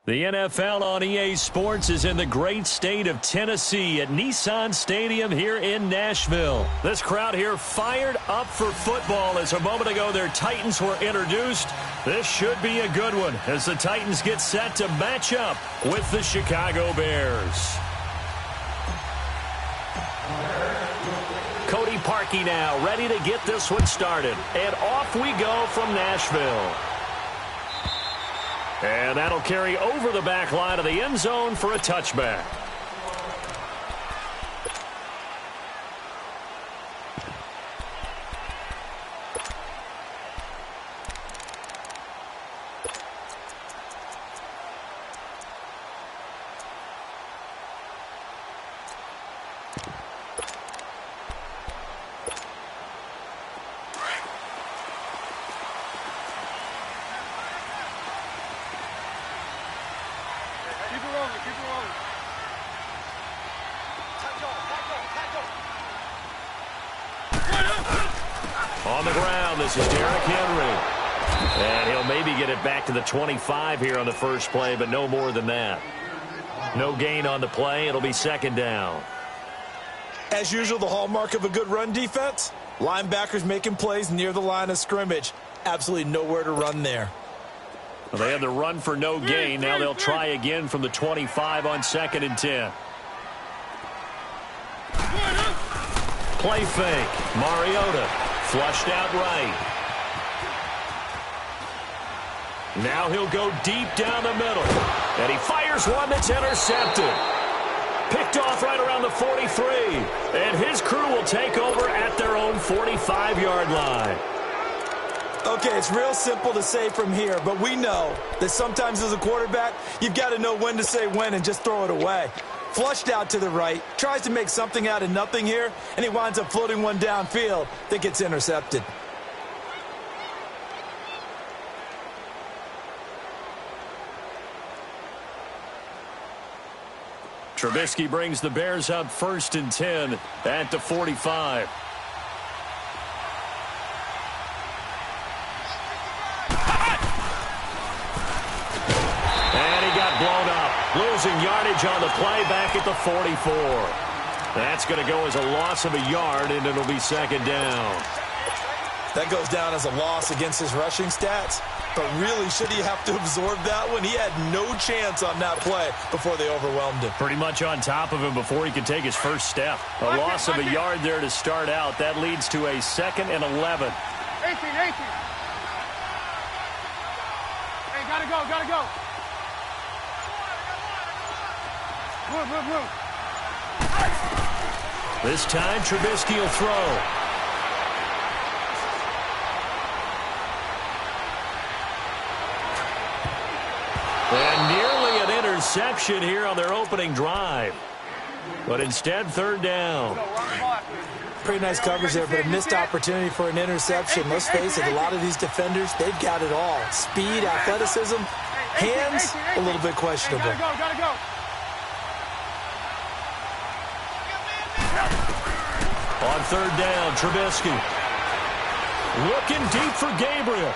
The NFL on EA Sports is in the great state of Tennessee at Nissan Stadium here in Nashville. This crowd here fired up for football as a moment ago their Titans were introduced. This should be a good one as the Titans get set to match up with the Chicago Bears. Cody Parkey now ready to get this one started. And off we go from Nashville. And that'll carry over the back line of the end zone for a touchback. On the ground, this is Derrick Henry. And he'll maybe get it back to the 25 here on the first play, but no more than that. No gain on the play. It'll be second down. As usual, the hallmark of a good run defense, linebackers making plays near the line of scrimmage. Absolutely nowhere to run there. Well, they had the run for no gain. Now they'll try again from the 25 on 2nd and 10. Play fake. Mariota flushed out right. Now he'll go deep down the middle. And he fires one that's intercepted. Picked off right around the 43. And his crew will take over at their own 45-yard line. Okay, it's real simple to say from here, but we know that sometimes as a quarterback, you've got to know when to say when and just throw it away. Flushed out to the right, tries to make something out of nothing here, and he winds up floating one downfield that gets intercepted. Trubisky brings the Bears up 1st and 10 at the 45. Blown up, losing yardage on the play back at the 44. That's going to go as a loss of a yard, and it'll be second down. That goes down as a loss against his rushing stats, but really, should he have to absorb that one? He had no chance on that play before they overwhelmed him. Pretty much on top of him before he could take his first step. A loss of a yard there to start out. That leads to a 2nd and 11. 18. Hey, gotta go. Move. This time, Trubisky will throw. And nearly an interception here on their opening drive. But instead, 3rd down. Pretty nice coverage there, but a missed opportunity for an interception. Let's face it, a lot of these defenders, they've got it all. Speed, athleticism, hands, a little bit questionable. Gotta go. On 3rd down, Trubisky. Looking deep for Gabriel.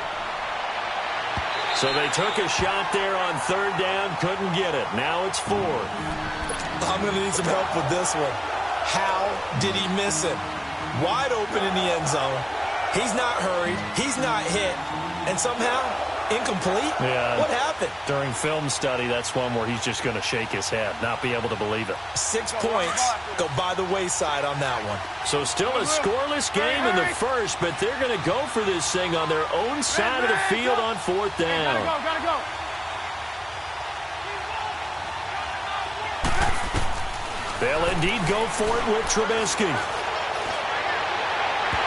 So they took a shot there on 3rd down, couldn't get it. Now it's 4th. I'm going to need some help with this one. How did he miss it? Wide open in the end zone. He's not hurried. He's not hit. And somehow, incomplete? Yeah. What happened? During film study, that's one where he's just going to shake his head, not be able to believe it. 6 points go by the wayside on that one. So still a scoreless game in the first, but they're going to go for this thing on their own side of the field on 4th down. Gotta go. They'll indeed go for it with Trubisky.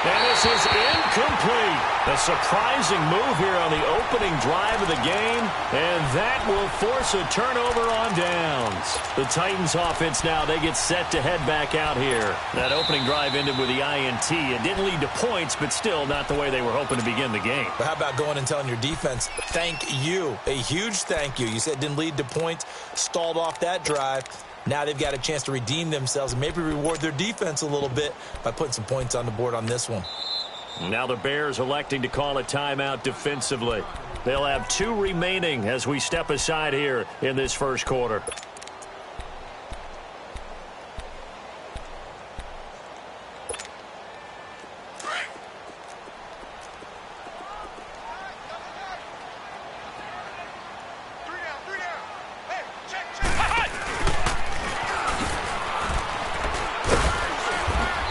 And this is incomplete. A surprising move here on the opening drive of the game, and that will force a turnover on downs. The Titans offense now, they get set to head back out here. That opening drive ended with the INT. It didn't lead to points, but still not the way they were hoping to begin the game. But how about going and telling your defense, thank you, a huge thank you. You said it didn't lead to points, stalled off that drive. Now they've got a chance to redeem themselves and maybe reward their defense a little bit by putting some points on the board on this one. Now the Bears electing to call a timeout defensively. They'll have 2 remaining as we step aside here in this first quarter.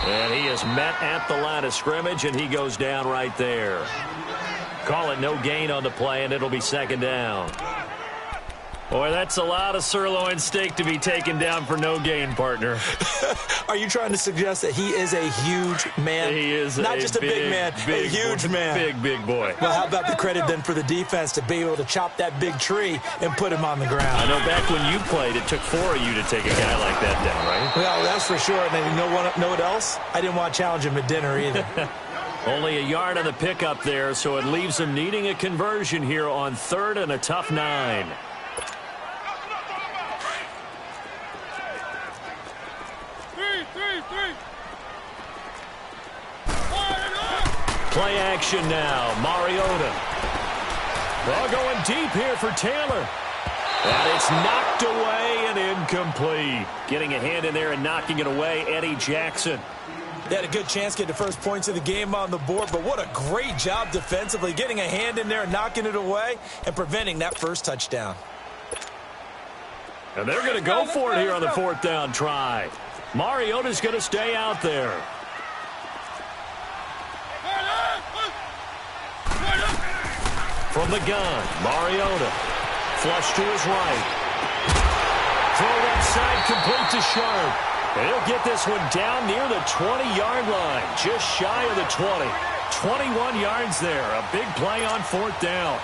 And he is met at the line of scrimmage, and he goes down right there. Call it no gain on the play, and it'll be second down. Boy, that's a lot of sirloin steak to be taken down for no gain, partner. Are you trying to suggest that he is a huge man? He is not just a big man, a huge man. Big boy. Well, how about the credit then for the defense to be able to chop that big tree and put him on the ground? I know back when you played, it took 4 of you to take a guy like that down, right? Well, that's for sure. And then you know what else? I didn't want to challenge him at dinner either. Only a yard on the pickup there, so it leaves him needing a conversion here on 3rd and a tough 9. Play action now. Mariota. Ball going deep here for Taylor. And it's knocked away and incomplete. Getting a hand in there and knocking it away, Eddie Jackson. They had a good chance to get the first points of the game on the board, but what a great job defensively, getting a hand in there and knocking it away and preventing that first touchdown. And they're going to go for it here on the 4th down try. Mariota's going to stay out there. From the gun, Mariota. Flush to his right. Throw right side, complete to Sharp. And he'll get this one down near the 20-yard line, just shy of the 20. 21 yards there, a big play on 4th down.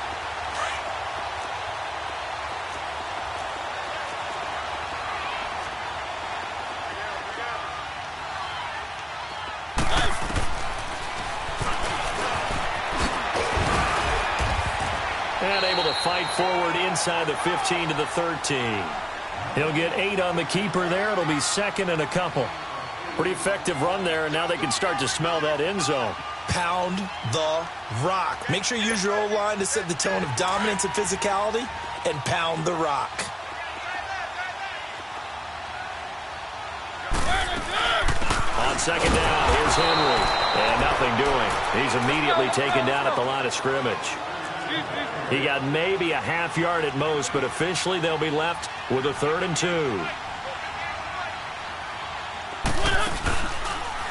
And able to fight forward inside the 15 to the 13. He'll get 8 on the keeper there. It'll be 2nd and a couple. Pretty effective run there, and now they can start to smell that end zone. Pound the rock. Make sure you use your O-line to set the tone of dominance and physicality, and pound the rock. On 2nd down, here's Henry. And nothing doing. He's immediately taken down at the line of scrimmage. He got maybe a half yard at most, but officially they'll be left with a 3rd and 2.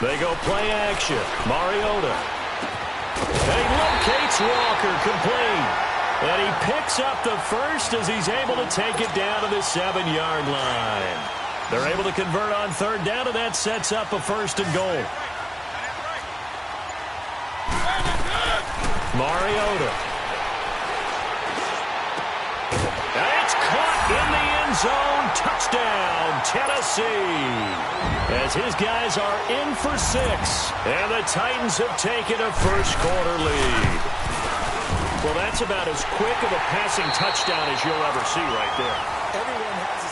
They go play action. Mariota. And he locates Walker complete. And he picks up the first as he's able to take it down to the 7-yard line. They're able to convert on 3rd down, and that sets up a 1st and goal. Mariota. It's caught in the end zone. Touchdown, Tennessee. As his guys are in for 6. And the Titans have taken a first quarter lead. Well, that's about as quick of a passing touchdown as you'll ever see right there. Everyone has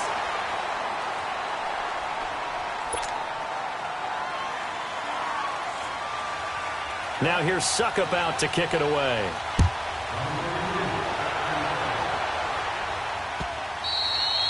a... Now here's Suckup out to kick it away.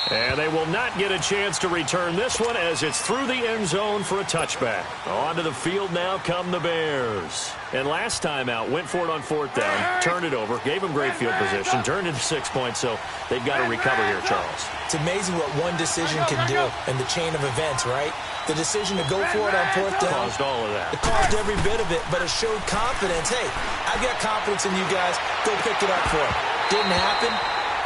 And they will not get a chance to return this one as it's through the end zone for a touchback. Onto the field now come the Bears. And last time out, went for it on 4th down, turned it over, gave them great field position, turned into 6 points, so they've got to recover here, Charles. It's amazing what one decision can do in the chain of events, right? The decision to go for it on 4th down. Caused all of that. It caused every bit of it, but it showed confidence. Hey, I've got confidence in you guys. Go pick it up for it. Didn't happen.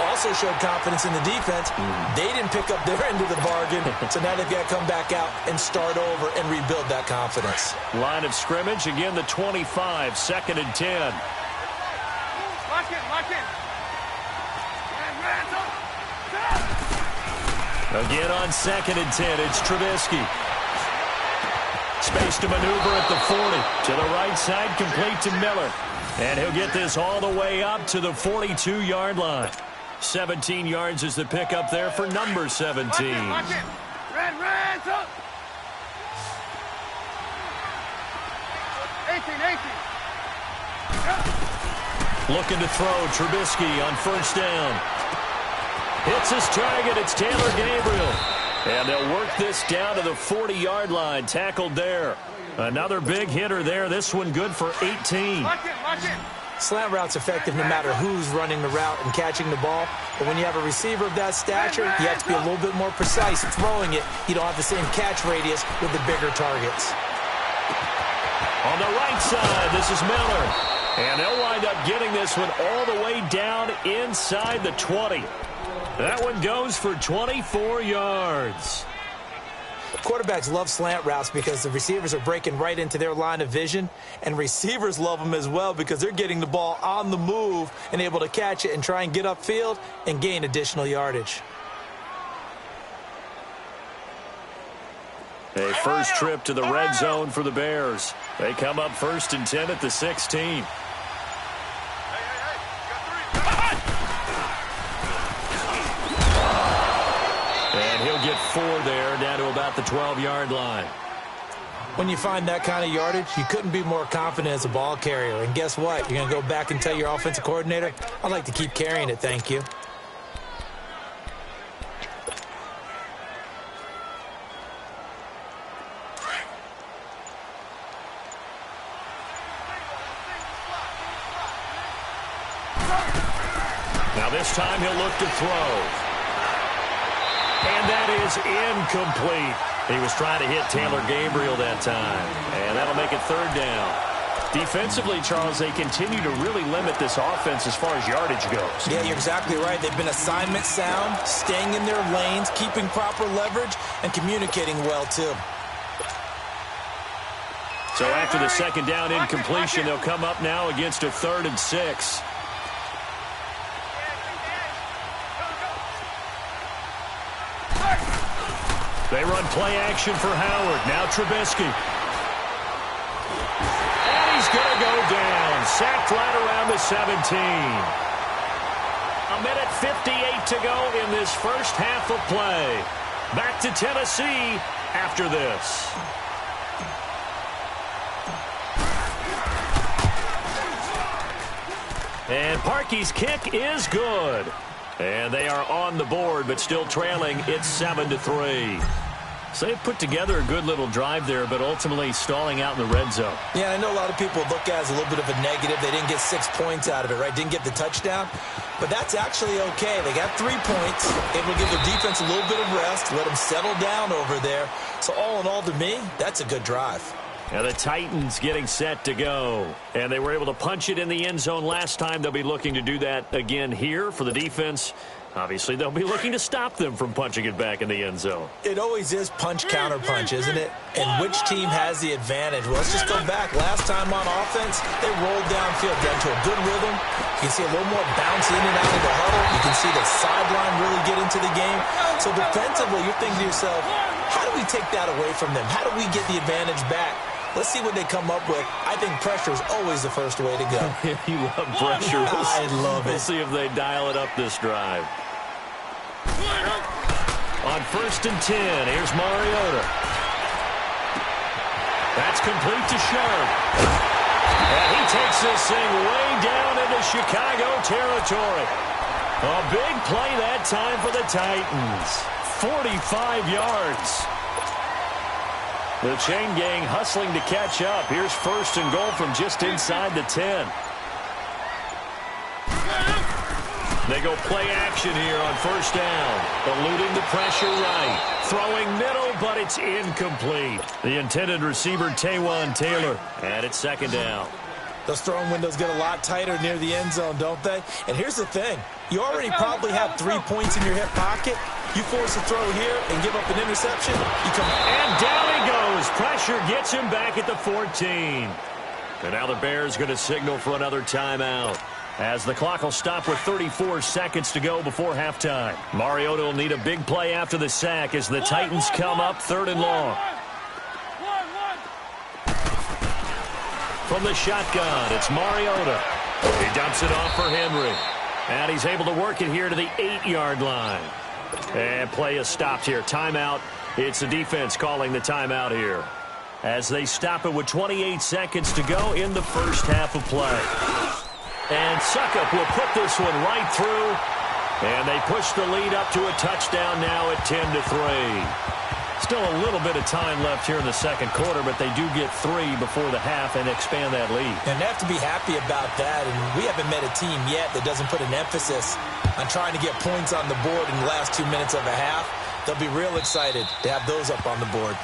Also showed confidence in the defense. They didn't pick up their end of the bargain, so now they've got to come back out and start over and rebuild that confidence. Line of scrimmage, again the 25, 2nd and 10. Lock in. Again on 2nd and 10, it's Trubisky. Space to maneuver at the 40. To the right side, complete to Miller. And he'll get this all the way up to the 42-yard line. 17 yards is the pickup there for number 17. Lock in. Red, up. 18. Looking to throw. Trubisky on first down. Hits his target. It's Taylor Gabriel. And they'll work this down to the 40-yard line. Tackled there. Another big hitter there. This one good for 18. Lock in. Slant route's effective no matter who's running the route and catching the ball. But when you have a receiver of that stature, you have to be a little bit more precise throwing it. You don't have the same catch radius with the bigger targets. On the right side, this is Miller. And they'll wind up getting this one all the way down inside the 20. That one goes for 24 yards. Quarterbacks love slant routes because the receivers are breaking right into their line of vision, and receivers love them as well because they're getting the ball on the move and able to catch it and try and get upfield and gain additional yardage. A first trip to the red zone for the Bears. They come up 1st and 10 at the 16. And he'll get 4 there, down to about the 12-yard line. When you find that kind of yardage, you couldn't be more confident as a ball carrier. And guess what? You're going to go back and tell your offensive coordinator, I'd like to keep carrying it, thank you. Now this time he'll look to throw. And that is incomplete. He was trying to hit Taylor Gabriel that time. And that'll make it 3rd down. Defensively, Charles, they continue to really limit this offense as far as yardage goes. Yeah, you're exactly right. They've been assignment sound, staying in their lanes, keeping proper leverage, and communicating well, too. So after the 2nd down incompletion, they'll come up now against a 3rd and 6. They run play action for Howard. Now Trubisky. And he's going to go down. Sacked right around the 17. A minute 58 to go in this first half of play. Back to Tennessee after this. And Parkey's kick is good. And they are on the board, but still trailing. It's 7-3. So they put together a good little drive there, but ultimately stalling out in the red zone. Yeah, I know a lot of people look at it as a little bit of a negative. They didn't get 6 points out of it, right? Didn't get the touchdown. But that's actually okay. They got 3 points, able to give their defense a little bit of rest, let them settle down over there. So all in all, to me, that's a good drive. And the Titans getting set to go. And they were able to punch it in the end zone last time. They'll be looking to do that again here for the defense. Obviously, they'll be looking to stop them from punching it back in the end zone. It always is punch-counter-punch, isn't it? And which team has the advantage? Well, let's just go back. Last time on offense, they rolled downfield, got into a good rhythm. You can see a little more bounce in and out of the huddle. You can see the sideline really get into the game. So defensively, you're thinking to yourself, how do we take that away from them? How do we get the advantage back? Let's see what they come up with. I think pressure is always the first way to go. You love pressure. I love it. We'll see if they dial it up this drive. On 1st and 10, here's Mariota. That's complete to Sharp. And he takes this thing way down into Chicago territory. A big play that time for the Titans. 45 yards. The chain gang hustling to catch up. Here's 1st and goal from just inside the 10. They go play action here on 1st down. Eluding the pressure right. Throwing middle, but it's incomplete. The intended receiver, Taywan Taylor. And it's 2nd down. Those throwing windows get a lot tighter near the end zone, don't they? And here's the thing. You already probably have 3 points in your hip pocket. You force a throw here and give up an interception. You come and down he goes. Pressure gets him back at the 14. And now the Bears going to signal for another timeout, as the clock will stop with 34 seconds to go before halftime. Mariota will need a big play after the sack as the Titans come up 3rd and long. From the shotgun, it's Mariota. He dumps it off for Henry. And he's able to work it here to the 8-yard line. And play is stopped here. Timeout. It's the defense calling the timeout here, as they stop it with 28 seconds to go in the first half of play. And Suckup will put this one right through. And they push the lead up to a touchdown now at 10-3. Still a little bit of time left here in the second quarter, but they do get 3 before the half and expand that lead. And they have to be happy about that. And we haven't met a team yet that doesn't put an emphasis on trying to get points on the board in the last 2 minutes of a half. They'll be real excited to have those up on the board.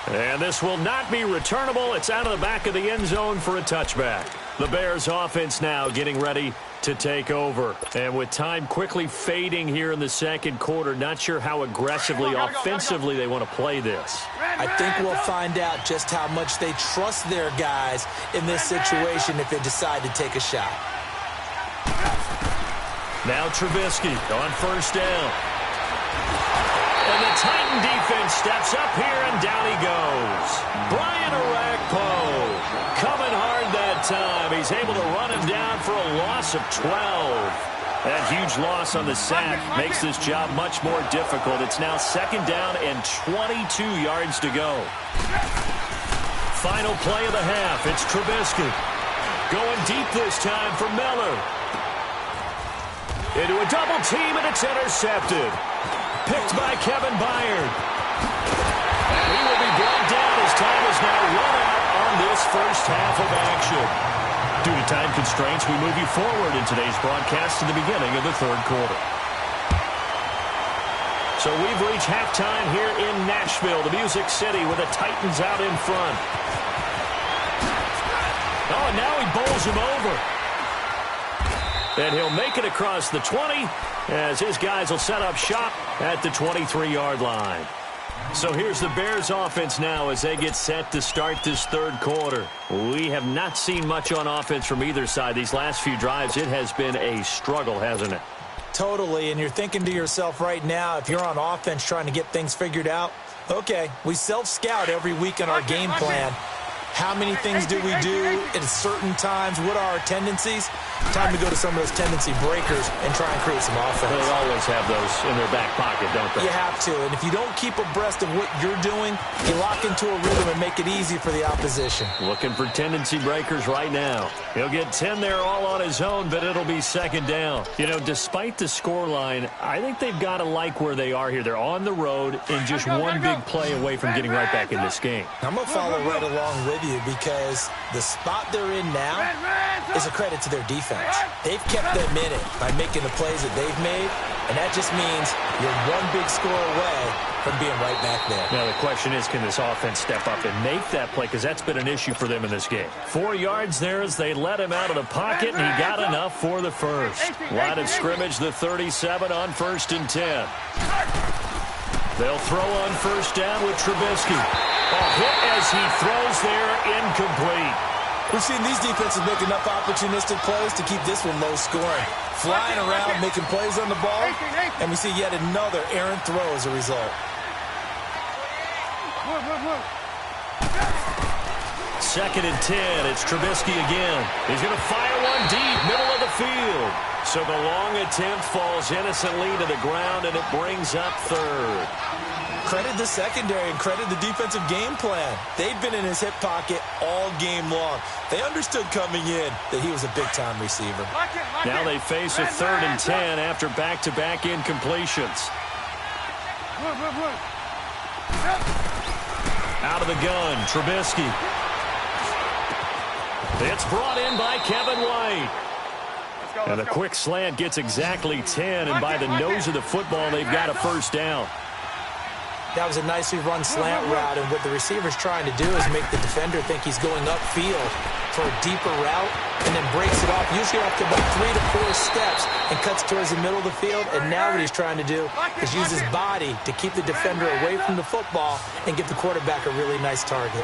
And this will not be returnable. It's out of the back of the end zone for a touchback. The Bears offense now getting ready to take over. And with time quickly fading here in the second quarter, not sure how aggressively, offensively they want to play this. I think we'll find out just how much they trust their guys in this situation if they decide to take a shot. Now Trubisky on first down. And the Titan defense steps up here, and down he goes. Brian Orakpo coming hard that time. He's able to run him down for a loss of 12. That huge loss on the sack makes this job much more difficult. It's now second down and 22 yards to go. Final play of the half. It's Trubisky. Going deep this time for Miller. Into a double team, and it's intercepted. Picked by Kevin Byard. And he will be brought down as time is now run out on this first half of action. Due to time constraints, we move you forward in today's broadcast to the beginning of the third quarter. So we've reached halftime here in Nashville, the Music City, with the Titans out in front. Oh, and now he bowls him over. And he'll make it across the 20 as his guys will set up shop at the 23-yard line. So here's the Bears offense now as they get set to start this third quarter. We have not seen much on offense from either side. These last few drives, it has been a struggle, hasn't it? Totally, and you're thinking to yourself right now, if you're on offense trying to get things figured out, okay, we self-scout every week in our game plan. How many things do we do at certain times? What are our tendencies? Time to go to some of those tendency breakers and try and create some offense. They always have those in their back pocket, don't they? You have to, and if you don't keep abreast of what you're doing, you lock into a rhythm and make it easy for the opposition. Looking for tendency breakers right now. He'll get 10 there all on his own, but it'll be second down. You know, despite the scoreline, I think they've got to like where they are here. They're on the road and just one big play away from getting right back in this game. I'm going to follow right along with you because the spot they're in now is a credit to their defense. They've kept them in it by making the plays that they've made, and that just means you're one big score away from being right back there. Now the question is, can this offense step up and make that play? Because that's been an issue for them in this game. 4 yards there as they let him out of the pocket, and he got enough for the first. Line of scrimmage, the 37 on 1st and 10. They'll throw on first down with Trubisky. A hit as he throws there, incomplete. We've seen these defenses make enough opportunistic plays to keep this one low scoring. Flying around, making plays on the ball, and we see yet another errant throw as a result. Second and 10, it's Trubisky again. He's going to fire one deep, middle of the field. So the long attempt falls innocently to the ground, and it brings up third. Credit the secondary and credit the defensive game plan. They've been in his hip pocket all game long. They understood coming in that he was a big-time receiver. Now they face a 3rd and 10 after back-to-back incompletions. Out of the gun, Trubisky. It's brought in by Kevin White. And a quick slant gets exactly 10, and by the nose of the football, they've got a first down. That was a nicely run slant route, and what the receiver's trying to do is make the defender think he's going upfield for a deeper route, and then breaks it off, usually up to about 3 to 4 steps, and cuts towards the middle of the field. And now what he's trying to do is use his body to keep the defender away from the football and give the quarterback a really nice target.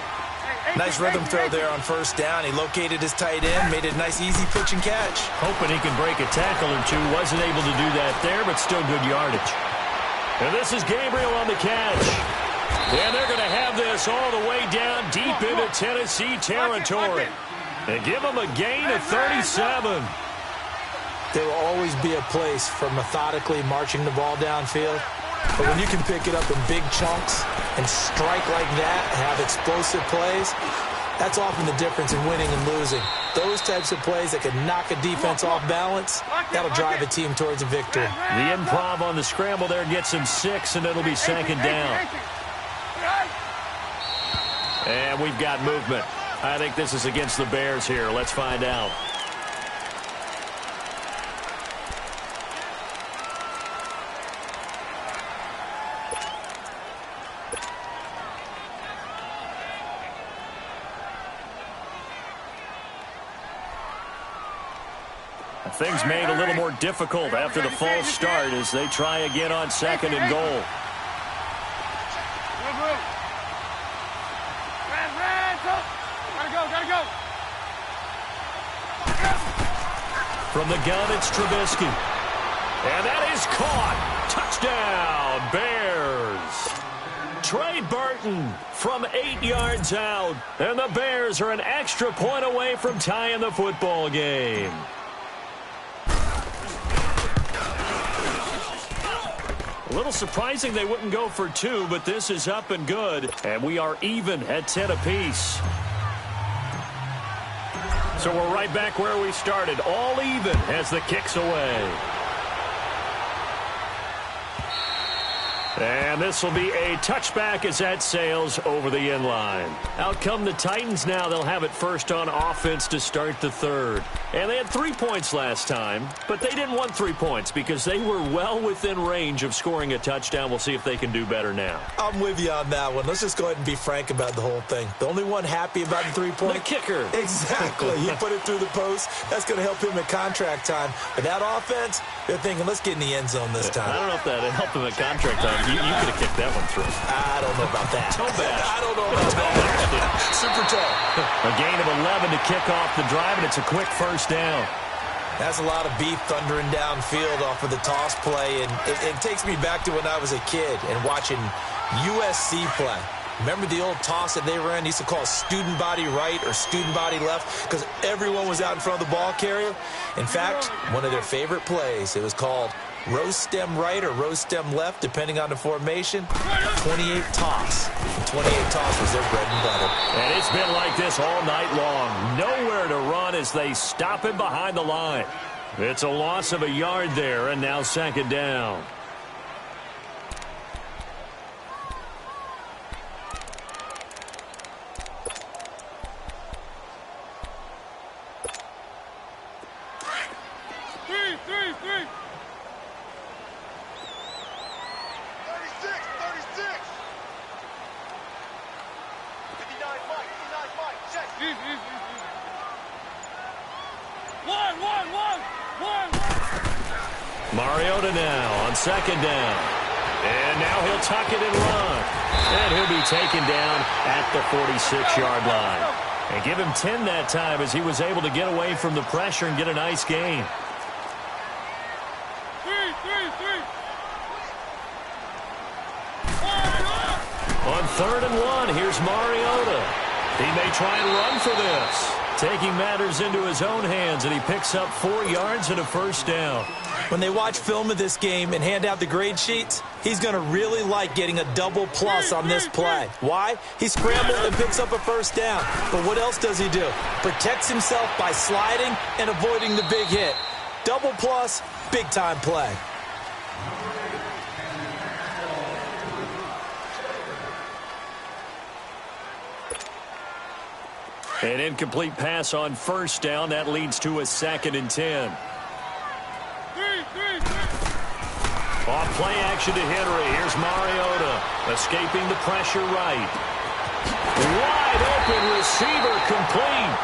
Nice rhythm throw there on first down. He located his tight end, made it a nice easy pitch and catch. Hoping he can break a tackle or two. Wasn't able to do that there, but still good yardage. And this is Gabriel on the catch. And they're going to have this all the way down deep into Tennessee territory. And give them a gain of 37. There will always be a place for methodically marching the ball downfield. But when you can pick it up in big chunks and strike like that, have explosive plays, That's often the difference in winning and losing. Those types of plays that can knock a defense off balance, that'll drive a team towards a victory. The improv on the scramble there gets him 6, and it'll be second down. And we've got movement. I think this is against the Bears here. Let's find out. Things made a little more difficult after the false start as they try again on second and goal. Gotta go. From the gun, it's Trubisky. And that is caught. Touchdown, Bears. Trey Burton from 8 yards out. And the Bears are an extra point away from tying the football game. A little surprising they wouldn't go for 2, but this is up and good. And we are even at 10 apiece. So we're right back where we started, all even as the kick's away. And this will be a touchback as that sails over the end line. Out come the Titans now. They'll have it first on offense to start the third. And they had 3 points last time, but they didn't want 3 points because they were well within range of scoring a touchdown. We'll see if they can do better now. I'm with you on that one. Let's just go ahead and be frank about the whole thing. The only one happy about the 3-point? The kicker. Exactly. He put it through the post. That's going to help him at contract time. But that offense, they're thinking, let's get in the end zone this time. I don't know if that helped him at contract time. You could have kicked that one through. I don't know about that. Toe bash. I don't know about that. Super toe. A gain of 11 to kick off the drive, and it's a quick first down. That's a lot of beef thundering downfield off of the toss play, and it takes me back to when I was a kid and watching USC play. Remember the old toss that they ran? They used to call student body right or student body left because everyone was out in front of the ball carrier. In fact, one of their favorite plays, it was called rose stem right or rose stem left, depending on the formation. 28 toss. The 28 toss was their bread and butter. And it's been like this all night long. Nowhere to run as they stop him behind the line. It's a loss of a yard there, and now second down. Three. 1. Mariota now on second down. And now he'll tuck it and run. And he'll be taken down at the 46-yard line. And give him 10 that time as he was able to get away from the pressure and get a nice gain. 3. On 3rd and 1, here's Mariota. He may try and run for this. Taking matters into his own hands, and he picks up 4 yards and a first down. When they watch film of this game and hand out the grade sheets, he's going to really like getting a double plus on this play. Why? He scrambled and picks up a first down. But what else does he do? Protects himself by sliding and avoiding the big hit. Double plus, big-time play. An incomplete pass on first down. That leads to a 2nd and 10. Off play action to Henry. Here's Mariota escaping the pressure right. Wide open receiver complete.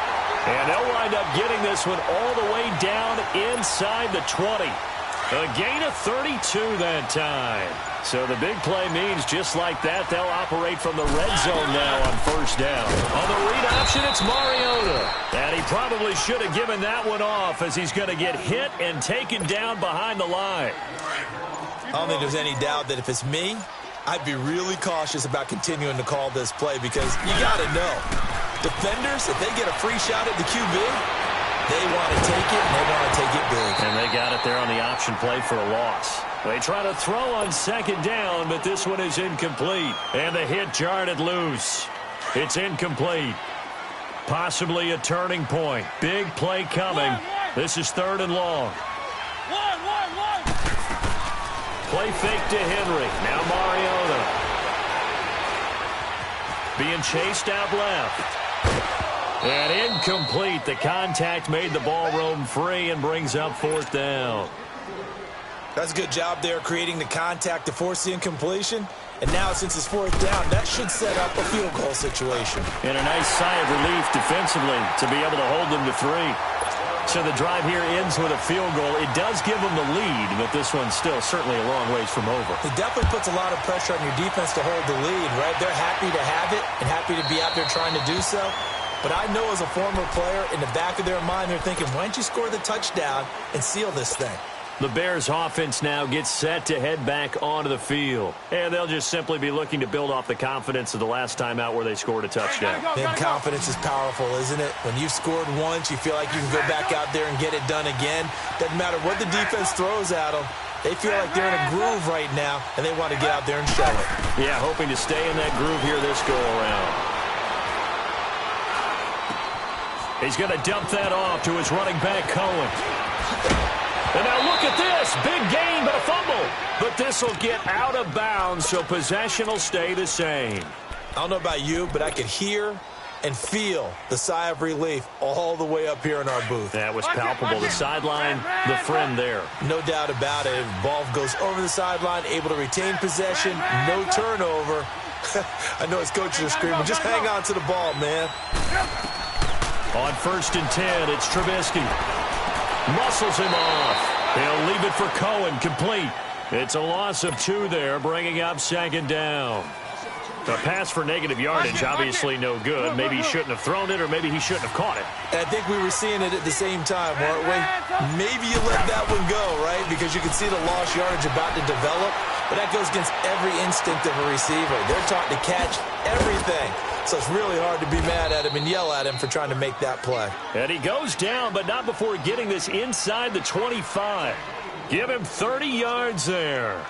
And they'll wind up getting this one all the way down inside the 20. A gain of 32 that time. So the big play means just like that, they'll operate from the red zone now on first down. On the read option, it's Mariota. And he probably should have given that one off as he's going to get hit and taken down behind the line. I don't think there's any doubt that if it's me, I'd be really cautious about continuing to call this play because you got to know, defenders, if they get a free shot at the QB, they want to take it, and they want to take it big. And they got it there on the option play for a loss. They try to throw on second down, but this one is incomplete. And the hit jarred it loose. It's incomplete. Possibly a turning point. Big play coming. This is 3rd and long. One. Play fake to Henry. Now Mariota. Being chased out left. And incomplete. The contact made the ball roam free and brings up 4th down. That's a good job there creating the contact to force the incompletion. And now, since it's 4th down, that should set up a field goal situation. And a nice sigh of relief defensively to be able to hold them to 3. So the drive here ends with a field goal. It does give them the lead, but this one's still certainly a long ways from over. It definitely puts a lot of pressure on your defense to hold the lead, right? They're happy to have it and happy to be out there trying to do so. But I know as a former player, in the back of their mind, they're thinking, why don't you score the touchdown and seal this thing? The Bears offense now gets set to head back onto the field. And they'll just simply be looking to build off the confidence of the last time out where they scored a touchdown. Then confidence is powerful, isn't it? When you've scored once, you feel like you can go back out there and get it done again. Doesn't matter what the defense throws at them. They feel like they're in a groove right now, and they want to get out there and show it. Yeah, hoping to stay in that groove here this go-around. He's going to dump that off to his running back, Cohen. And now look at this. Big gain, but a fumble. But this will get out of bounds, so possession will stay the same. I don't know about you, but I could hear and feel the sigh of relief all the way up here in our booth. That was palpable. The sideline, the friend there. No doubt about it. Ball goes over the sideline, able to retain possession, no turnover. I know his coaches are screaming, just hang on to the ball, man. On 1st and 10, it's Trubisky. Muscles him off. He'll leave it for Cohen, complete. It's a loss of 2 there, bringing up 2nd down. A pass for negative yardage, obviously no good. Maybe he shouldn't have thrown it, or maybe he shouldn't have caught it. And I think we were seeing it at the same time, weren't we? Maybe you let that one go, right? Because you can see the lost yardage about to develop. But that goes against every instinct of a receiver. They're taught to catch everything. So it's really hard to be mad at him and yell at him for trying to make that play. And he goes down, but not before getting this inside the 25. Give him 30 yards there.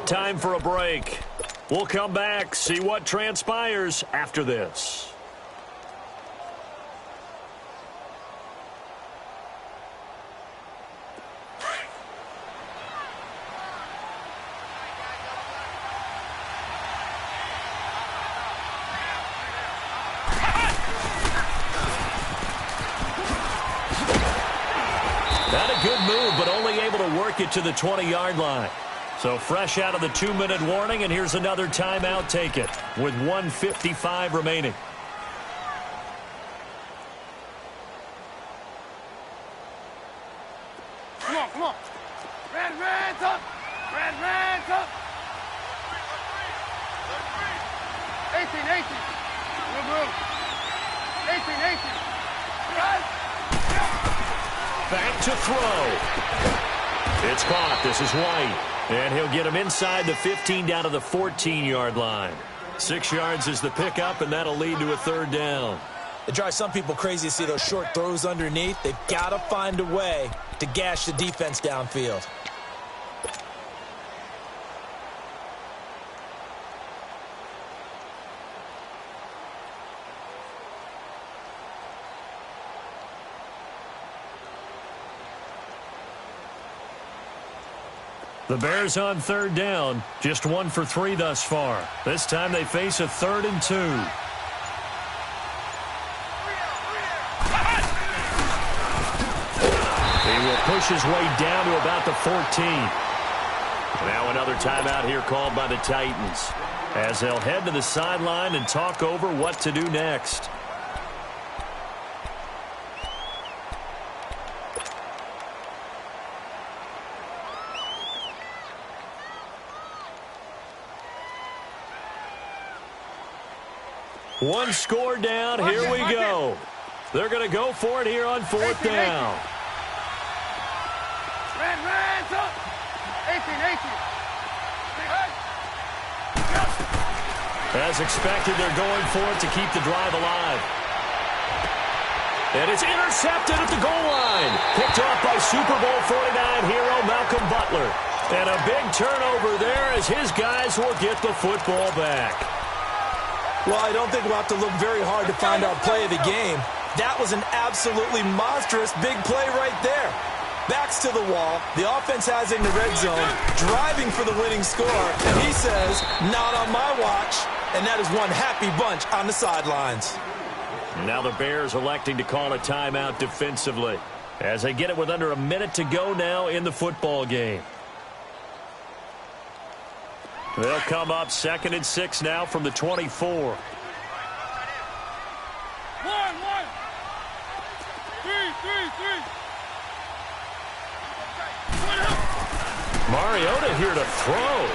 Time for a break. We'll come back, see what transpires after this. Not a good move, but only able to work it to the 20-yard line. So fresh out of the 2-minute warning, and here's another timeout taken with 1:55 remaining. Come on. Red up. Red up. 18. Good move. 18. Back to throw. It's caught. This is White. And he'll get him inside the 15 down to the 14-yard line. 6 yards is the pickup, and that'll lead to a 3rd down. It drives some people crazy to see those short throws underneath. They've got to find a way to gash the defense downfield. The Bears on 3rd down, just 1 for 3 thus far. This time they face a 3rd and 2. He will push his way down to about the 14. Now another timeout here called by the Titans, as they'll head to the sideline and talk over what to do next. One score down. Here we go. They're going to go for it here on 4th down. Red up. 18. As expected, they're going for it to keep the drive alive. And it's intercepted at the goal line. Picked off by Super Bowl 49 hero Malcolm Butler. And a big turnover there as his guys will get the football back. Well, I don't think we'll have to look very hard to find our play of the game. That was an absolutely monstrous big play right there. Backs to the wall. The offense has it in the red zone, driving for the winning score. And he says, not on my watch. And that is one happy bunch on the sidelines. Now the Bears electing to call a timeout defensively as they get it with under a minute to go now in the football game. They'll come up 2nd and 6 now from the 24. 3. Mariota here to throw.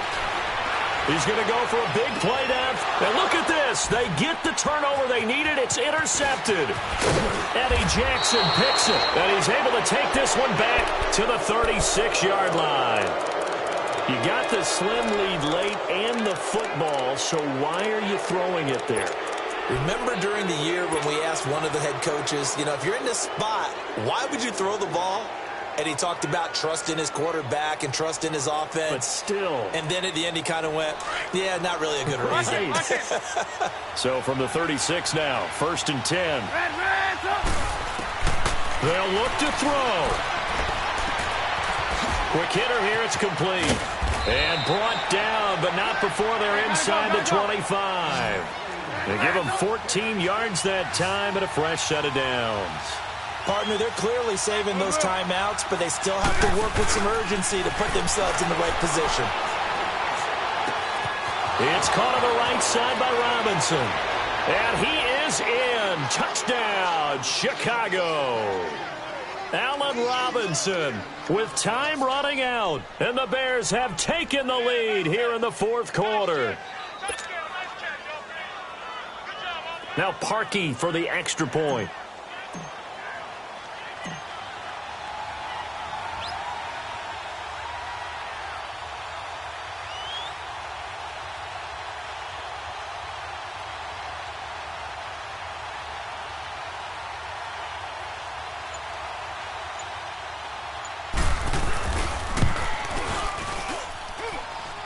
He's going to go for a big play down. And look at this. They get the turnover they needed. It's intercepted. Eddie Jackson picks it. And he's able to take this one back to the 36-yard line. You got the slim lead late and the football, so why are you throwing it there? Remember during the year when we asked one of the head coaches, if you're in this spot, why would you throw the ball? And he talked about trust in his quarterback and trust in his offense. But still. And then at the end he kind of went, yeah, not really a good reason. So from the 36 now, 1st and 10. They'll look to throw. Quick hitter here, it's complete. And brought down, but not before they're inside the 25. They give them 14 yards that time and a fresh set of downs. Partner, they're clearly saving those timeouts, but they still have to work with some urgency to put themselves in the right position. It's caught on the right side by Robinson. And he is in. Touchdown, Chicago. Allen Robinson with time running out. And the Bears have taken the lead here in the 4th quarter. Now Parkey for the extra point.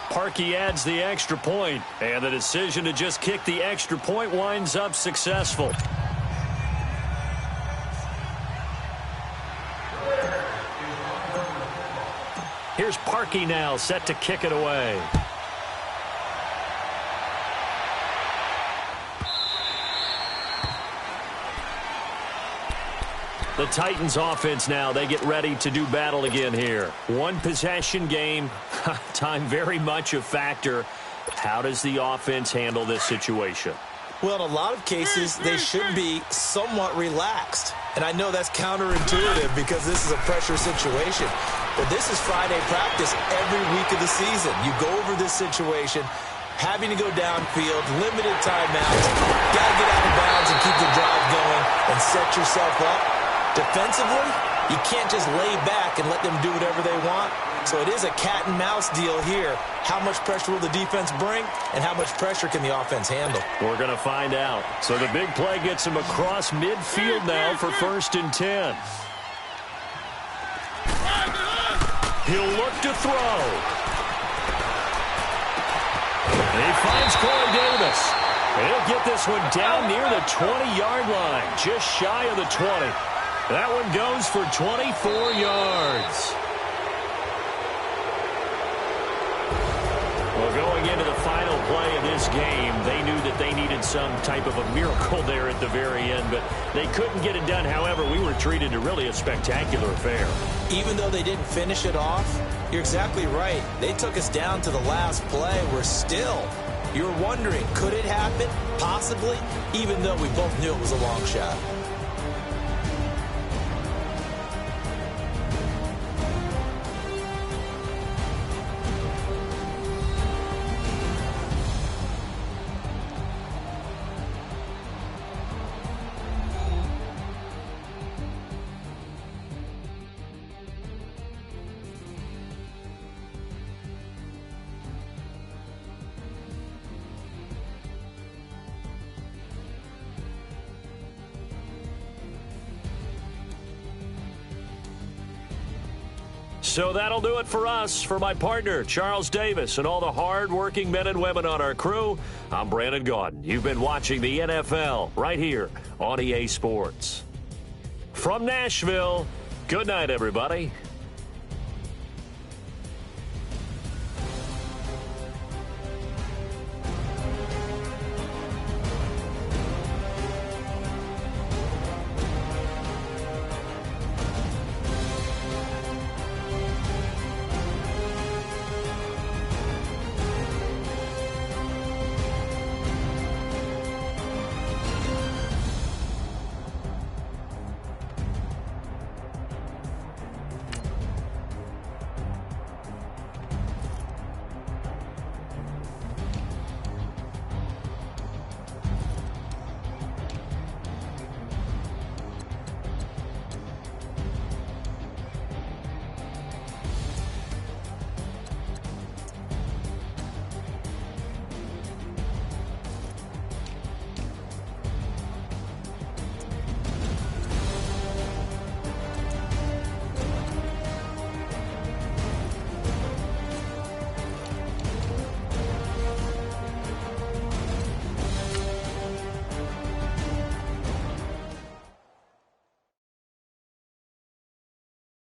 Parkey adds the extra point, and the decision to just kick the extra point winds up successful. Here's Parkey now, set to kick it away. The Titans offense now, they get ready to do battle again here. One possession game, time very much a factor. How does the offense handle this situation? Well, in a lot of cases, they should be somewhat relaxed. And I know that's counterintuitive because this is a pressure situation. But this is Friday practice every week of the season. You go over this situation, having to go downfield, limited timeouts, got to get out of bounds and keep the drive going and set yourself up. Defensively, you can't just lay back and let them do whatever they want. So it is a cat and mouse deal here. How much pressure will the defense bring, and how much pressure can the offense handle? We're going to find out. So the big play gets him across midfield now for 1st and 10. He'll look to throw. And he finds Corey Davis. And he'll get this one down near the 20-yard line, just shy of the 20. That one goes for 24 yards. Well, going into the final play of this game, they knew that they needed some type of a miracle there at the very end, but they couldn't get it done. However, we were treated to really a spectacular affair. Even though they didn't finish it off, you're exactly right. They took us down to the last play. You're wondering, could it happen? Possibly, even though we both knew it was a long shot. So that'll do it for us. For my partner, Charles Davis, and all the hard-working men and women on our crew, I'm Brandon Gaudin. You've been watching the NFL right here on EA Sports. From Nashville, good night, everybody.